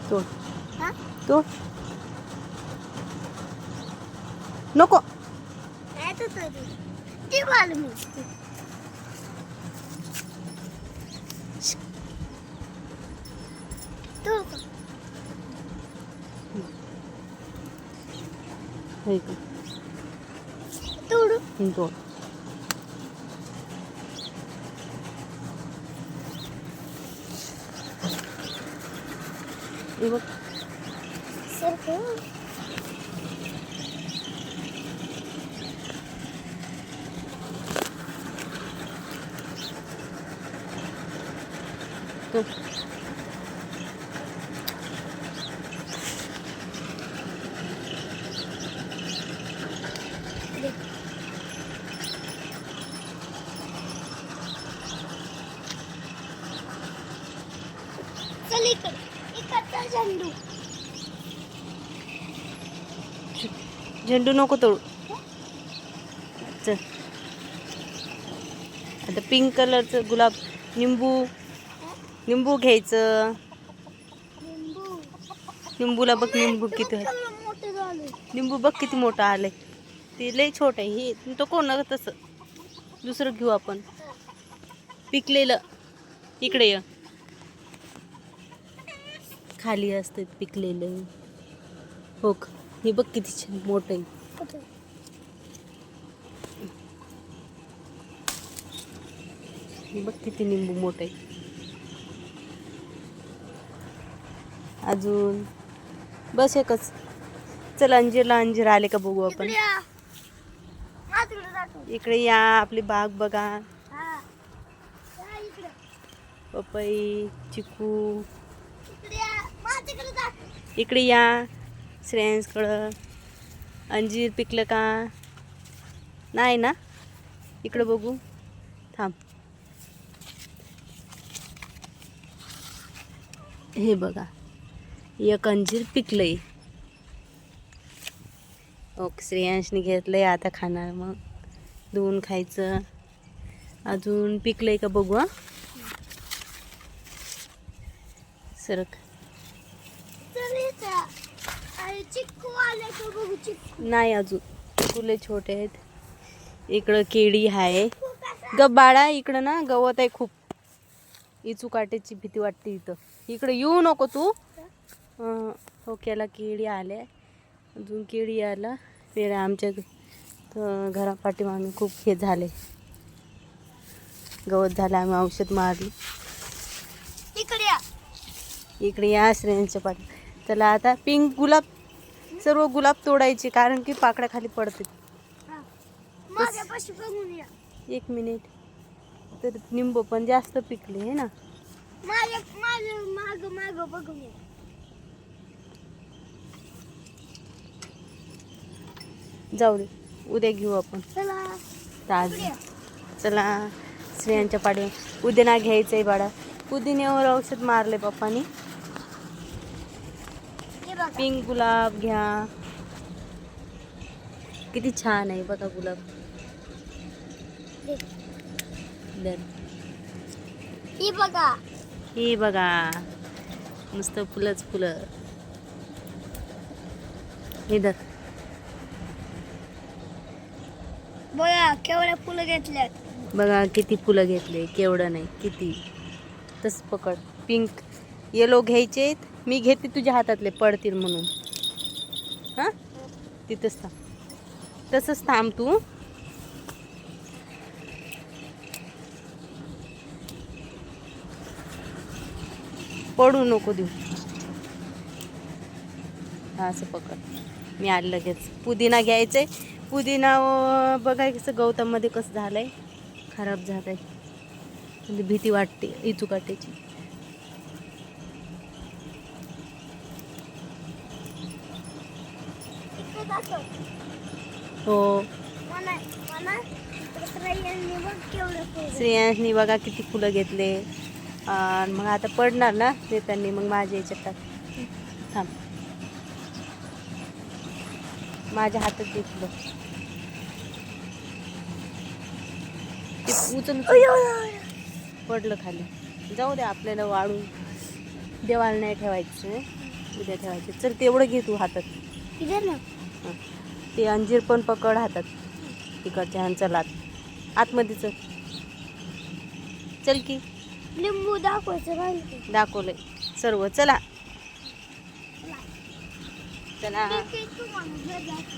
तोड तोड नको तोड हे बघ तो झेंडू नको तोडू चल आता पिंक कलरचं गुलाब निंबू घ्यायचं निंबूला बघ निंबू किती निंबू बघ किती मोठं आलंय ते लय छोट आहे हे तो कोण तसं दुसरं घेऊ आपण पिकलेलं इकडे ये खाली असते पिकलेलं हो हे बघ किती छान मोठं आहे हे बघ किती निंबू मोठं आहे अजून बस एकच चल अंजीर आले का बघू आपण इकडे या आपली बाग बघा पपई चिकू इकडे या श्रेयांसकडं अंजीर पिकलं का नाही ना इकडं बघू थांब हे बघा एक अंजीर पिकलंय ओके श्रेयांशने घेतलंय आता खाणार मग धुवून खायचं अजून पिकलंय का बघू हा सरक नाही अजून फुले छोटे आहेत इकडं केळी आहे बाळा इकडं ना गवत आहे खूप इचू काट्याची भीती वाटते इथं इकडे येऊ नको तू हो केला केळी आल्या अजून केळी आला पेड़ आमच्या घरा पाठीमागे खूप हे झाले गवत झालं आम्ही औषध मारली इकडे या श्रेयांच्या पाठी चला आता पिंक गुलाब सर्व गुलाब तोडायचे कारण की पाकड्या खाली पडते एक मिनिट तर निंबू पण जास्त पिकले आहे ना जाऊ दे उद्या घेऊ आपण ताज चला श्रेयांच्या पाठी पुदिना घ्यायचं आहे बाळा पुदिन्यावर औषध मारले पप्पानी पिंक गुलाब घ्या किती छान आहे बघा गुलाब ही बघा नुसतं फुलंच फुलं इधर बघा केवढ्या फुलं घेतल्यात बघा किती फुलं घेतले केवढं नाही किती तस पकड पिंक येलो घ्यायचे मी घेते तुझ्या हातातले पडतील म्हणून हां तिथंच थांब तसंच थांब तू पडू नको देऊ हां असं पकड मी आलं लगेच पुदिना घ्यायचंय पुदिना बघा कसं गवतामध्ये कसं झालंय खराब झालंय म्हणजे भीती वाटते इचू काट्याची हो श्रेयांशनी बघा किती फुलं घेतले आणि मग आता पडणार ना देताना मग माझ्या याच्यात टाक थांब माझ्या हातात घेतलं ते उचल पडलं खाली जाऊ दे आपल्याला वाळून देवाला नाही ठेवायचं उद्या ठेवायचे. चल तेवढं घे तू हातात. इधर ना. हं. ते अंजीर पण पकड हातात. तिकडच्या ह्यांचा लात आतमध्ये चल. चल की लिंबू दाखवायचं राहिलं. दाखवलंय सर्व. चला चला. ते तू म्हणून घर दाखव.